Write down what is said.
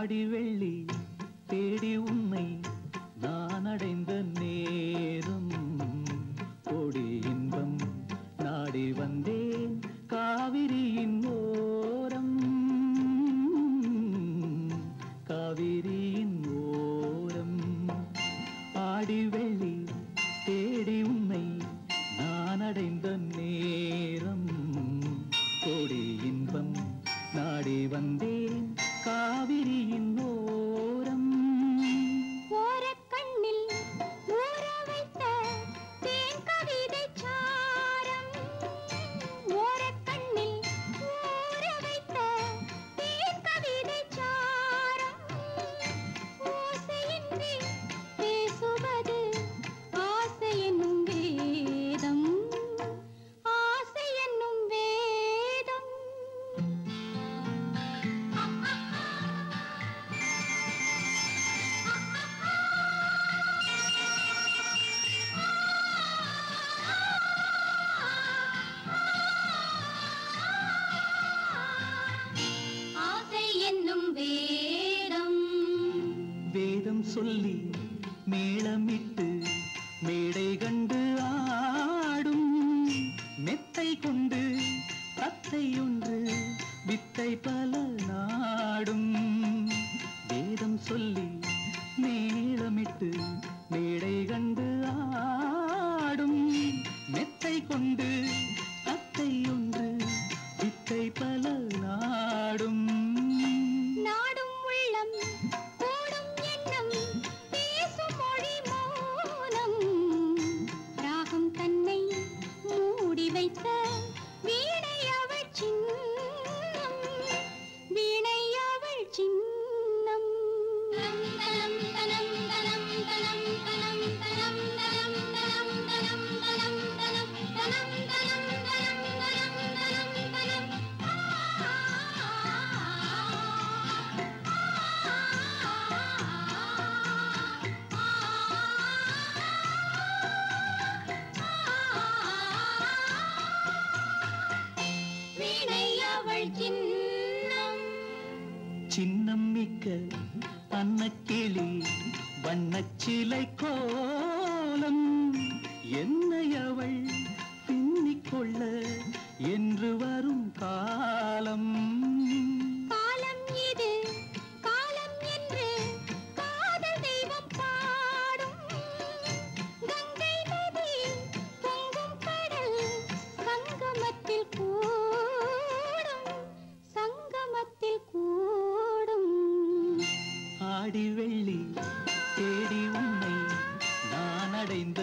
ஆடி வெள்ளி தேடி உன்னை நான் அடைந்த நேரம் கோடி இன்பம் நாடி வந்தேன் காவிரியின் ஓரம் காவிரியின் ஓரம் ஆடி வெள்ளி தேடி உன்னை நான் அடைந்த நேரம் கோடி இன்பம் நாடி வந்தேன் காவிரியின் ஓரம் ஓரக்கண்ணில் ஊற வைத்த தேன் கவிதை சாரம் ஓரக்கண்ணில் ஊற வைத்த தேன் கவிதை சாரம் ஓசையின்றி பேசுவது ஆசை என்னும் வேதம் ஆசை என்னும் வேதம் ஆசை என்னும் வேதம் வேதம் சொல்லி மேளமிட்டு மேடை கண்டு ஆடும் மெத்தை கொண்டு தத்தை ஒன்று வித்தை பல நாடும் வேதம் சொல்லி மேளமிட்டு மேடை கண்டு ஆடும் மெத்தை கொண்டு தத்தை ஒன்று வித்தை பல நாடும் நாடும் உள்ளம் கூடும் எண்ணம் பேசும் மொழி மௌனம் ராகம் தன்னை மூடி வைத்த வீணை அவள் சின்னம் வீணை அவள் சின்னம் தனம் தனம் தனம் தனம் தனம் தனம் தனம் தனம் தனம் தனம் தனம் தனம் தனம் தனம் தனம் தனம் வீணை அவள் சின்னம் சின்னம் மிக்க அன்னக்கிளி வண்ணச்சிலை கோலம் என்னை அவள் பின்னிக்கொள்ள என்று வரும் காலம் காலம் இது காலம் என்று காதல் தெய்வம் பாடும் கங்கை நதி பொங்கும் கடல் சங்கமத்தில் கூடும் சங்கமத்தில் கூடும் ஆடி வெள்ளி தேடி உன்னை நான் அடைந்த